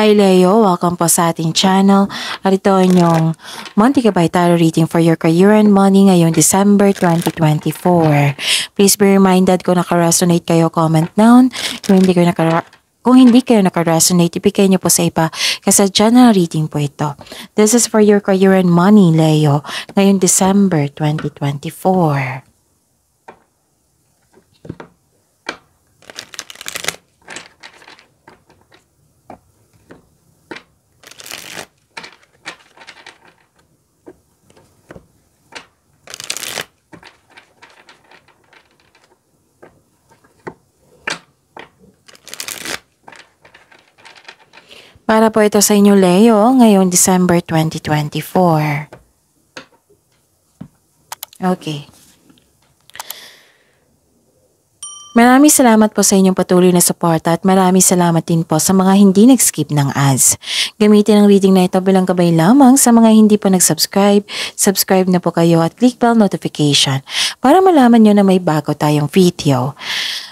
Hi Leo, welcome po sa ating channel. At ito ang inyong monthly Gabay Tarot reading for your career and money ngayong December 2024. Please be reminded kung naka-resonate kayo, comment down. Kung hindi kayo naka-resonate, ibigay niyo po sa iba kasi general reading po ito. This is for your career and money, Leo, ngayong December 2024. Para po ito sa inyo, Leo, ngayong December 2024. Okay. Maraming salamat po sa inyong patuloy na suporta at maraming salamat din po sa mga hindi nag-skip ng ads. Gamitin ang reading na ito bilang gabay lamang sa mga hindi pa nag-subscribe. Subscribe na po kayo at click bell notification para malaman nyo na may bago tayong video.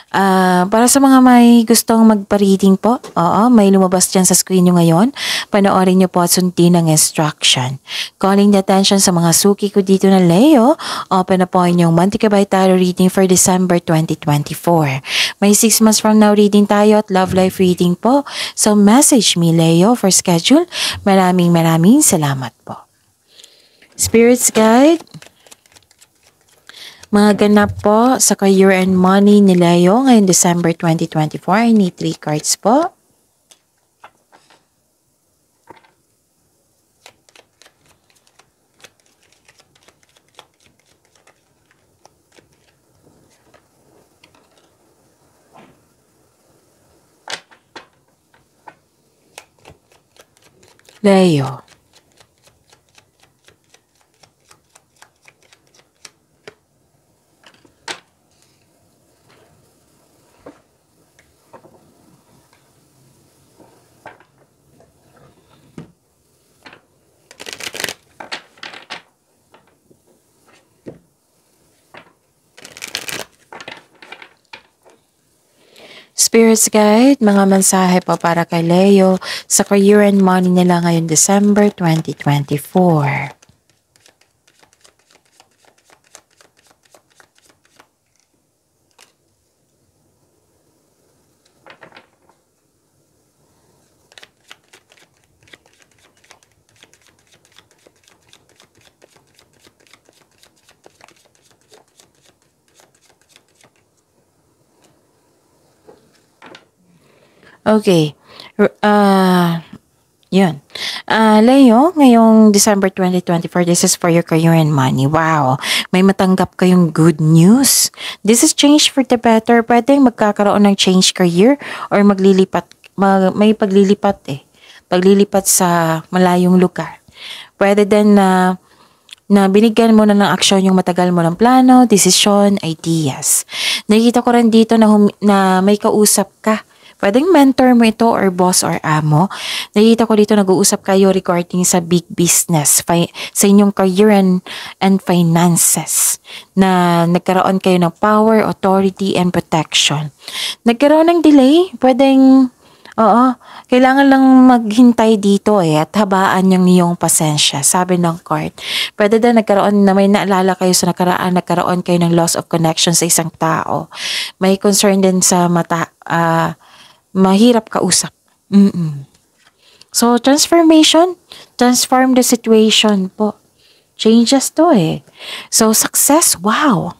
Para sa mga may gustong magpa-reading po, may lumabas dyan sa screen nyo ngayon. Panoorin nyo po at sundin ang instruction. Calling the attention sa mga suki ko dito na Leo, open na po inyong monthly Gabay Tarot reading for December 2024. May 6 months from now reading tayo at love life reading po. So message me Leo for schedule. Maraming salamat po. Spirits Guide. Mga ganap po sa career and money ni Leo ngayong December 2024. I need 3 cards po. Leo. Spirits Guide, mga mensahe po para kay Leo sa career and money nila ngayong December 2024. Okay. Yun. Leo, ngayong December 2024, this is for your career and money. Wow. May matanggap kayong good news. This is change for the better. Pwedeng magkakaroon ng change career or may paglilipat Paglilipat sa malayong lugar. Pwede din na binigyan mo na ng aksyon yung matagal mo ng plano, desisyon, ideas. Nakikita ko rin dito na may kausap ka. Pwedeng mentor mo ito or boss or amo. Nakikita ko dito nag-uusap kayo regarding sa big business, sa inyong career and finances. Na nagkaroon kayo ng power, authority, and protection. Nagkaroon ng delay, pwedeng, kailangan lang maghintay dito at habaan yung iyong pasensya. Sabi ng card. Pwede din nagkaroon na may naalala kayo sa nakaraan, nagkaroon kayo ng loss of connection sa isang tao. May concern din sa mahirap kausap. So, transform the situation po. Changes to So, success, wow.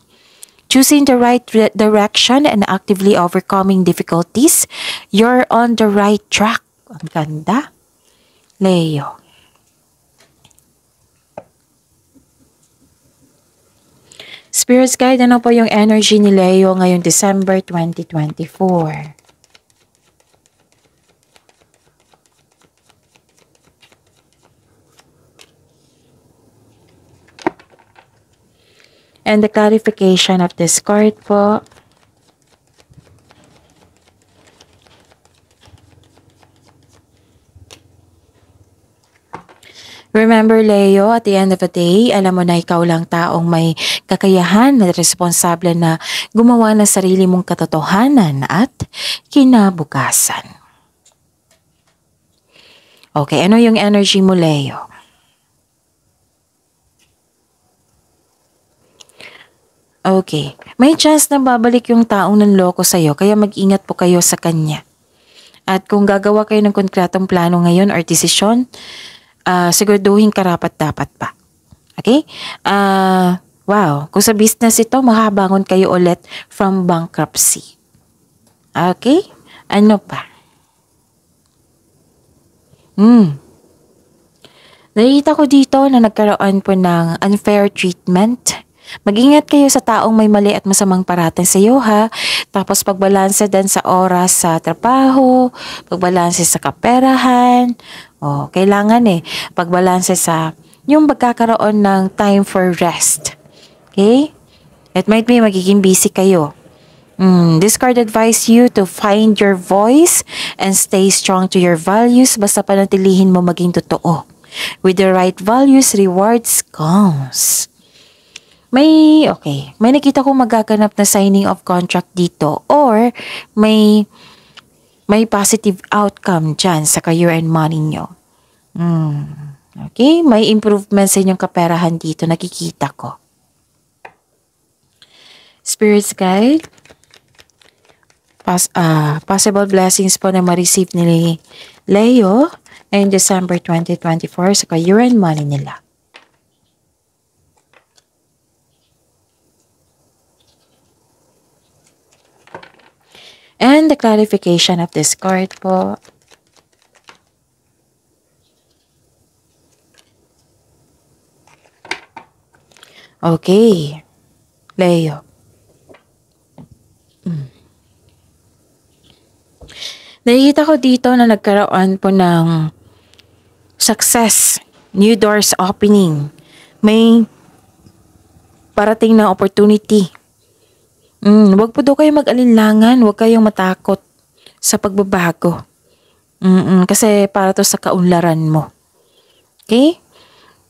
Choosing the right direction and actively overcoming difficulties, you're on the right track. Ang ganda. Leo. Spirits Guide, ano po yung energy ni Leo ngayong December 2024? And the clarification of this card po. Remember Leo, at the end of the day, alam mo na ikaw lang taong may kakayahan at responsable na gumawa ng sarili mong katotohanan at kinabukasan. Okay, ano yung energy mo, Leo? Okay, may chance na babalik yung taong nanloko sa'yo kaya mag-ingat po kayo sa kanya. At kung gagawa kayo ng konkretong plano ngayon or desisyon, siguraduhin karapat-dapat pa. Okay? Wow, kung sa business ito, makabangon kayo ulit from bankruptcy. Okay? Ano pa? Nakita ko dito na nagkaroon po ng unfair treatment. Mag-ingat kayo sa taong may mali at masamang parating sa iyo ha. Tapos pagbalanse din sa oras sa trabaho, pagbalanse sa kaperahan. Kailangan pagbalanse sa yung pagkakaroon ng time for rest. Okay? It might be magiging busy kayo. This card advise you to find your voice and stay strong to your values basta panatilihin mo maging totoo. With the right values, rewards comes. May nakita ko magaganap na signing of contract dito or may positive outcome dyan sa career and money nyo. Okay, may improvement sa inyong kaperahan dito, nakikita ko. Spirits guide, possible blessings po na ma-receive ni Leo in December 2024 sa career and money nila. And the clarification of this card po. Okay, Leo. Nakikita ko dito na nagkaroon po ng success, new doors opening. May parating na opportunity. Huwag po daw kayo mag-alinlangan, huwag kayong matakot sa pagbabago. Kasi para to sa kaunlaran mo. Okay?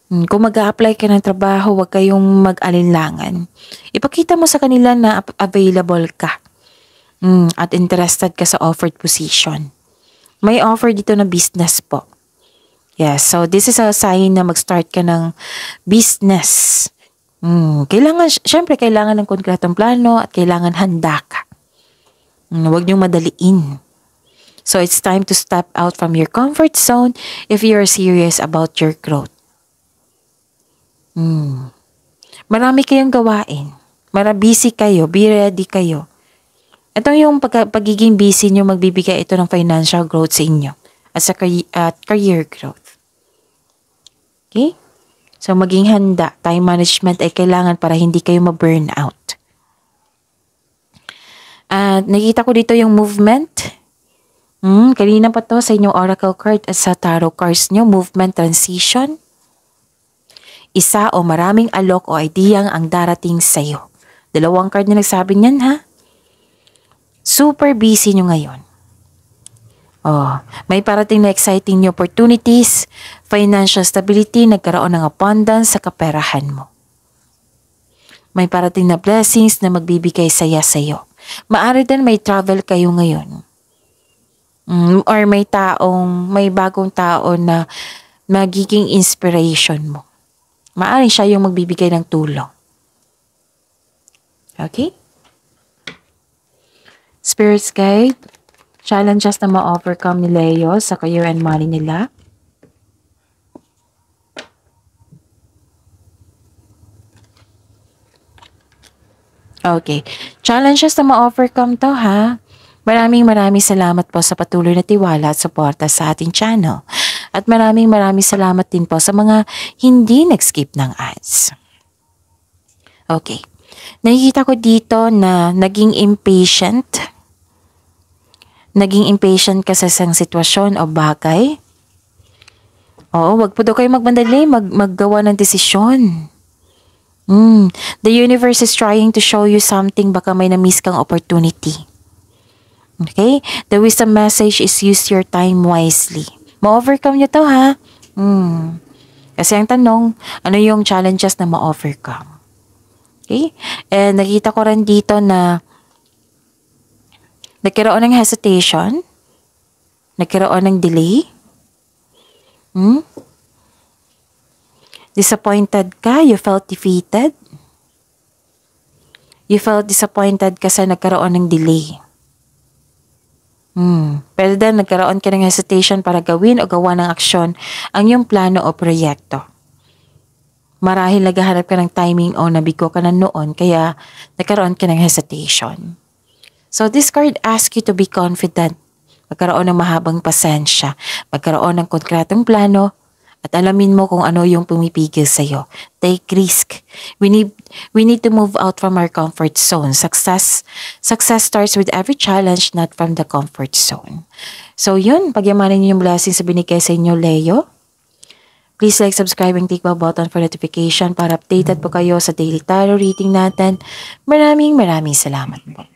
Kung mag-a-apply ka ng trabaho, huwag kayong mag-alinlangan. Ipakita mo sa kanila na available ka. At interested ka sa offered position. May offer dito na business po. Yes, so this is a sign na mag-start ka ng business. Syempre kailangan ng konkretong plano at kailangan handa ka. Huwag niyong madaliin. So it's time to step out from your comfort zone if you're serious about your growth. Marami kayong gawain. Busy kayo, be ready kayo. Ito yung pagiging busy nyo, magbibigay ito ng financial growth sa inyo at career growth. Okay? So, maging handa. Time management ay kailangan para hindi kayo ma-burn out. At nakita ko dito yung movement. Kanina pa to sa inyong oracle card at sa tarot cards nyo. Movement, transition. Isa o maraming alok o ideyang ang darating sa'yo. Dalawang card na nagsabi niyan ha. Super busy nyo ngayon. May parating na exciting new opportunities, financial stability, nagkaroon ng abundance sa kaperahan mo. May parating na blessings na magbibigay saya sa'yo. Maaari din may travel kayo ngayon. Or may bagong tao na magiging inspiration mo. Maaari siya yung magbibigay ng tulong. Okay? Spirits guide, challenges na ma-overcome ni Leo sa career and money nila. Okay, challenges na ma-overcome to ha. Maraming salamat po sa patuloy na tiwala at suporta sa ating channel. At maraming salamat din po sa mga hindi nag-skip ng ads. Okay, nakikita ko dito na naging impatient ka sa isang sitwasyon o bagay. Wag po daw kayo magmadali, maggawa ng desisyon. The universe is trying to show you something, baka may na-miss kang opportunity. Okay? The wisdom message is use your time wisely. Ma-overcome nyo to ha. Kasi ang tanong, ano yung challenges na ma-overcome? Okay? And nakita ko rin dito na nagkaroon ng hesitation, nagkaroon ng delay, Hmm? Disappointed ka? You felt defeated? You felt disappointed kasi nagkaroon ng delay. Pero then, nagkaroon ka ng hesitation para gawin o gawa ng aksyon ang iyong plano o proyekto. Marahil naghahanap ka ng timing o nabigo ka na noon kaya nagkaroon ka ng hesitation. So this card asks you to be confident. Magkaroon ng mahabang pasensya. Magkaroon ng konkretong plano at alamin mo kung ano yung pumipigil sa'yo. Take risk. We need to move out from our comfort zone. Success starts with every challenge, not from the comfort zone. So yun, pagyamanin niyo yung blessings sa binigay sa inyo, Leo. Please like, subscribe, and click the button for notification para updated po kayo sa daily tarot reading natin. Maraming salamat po.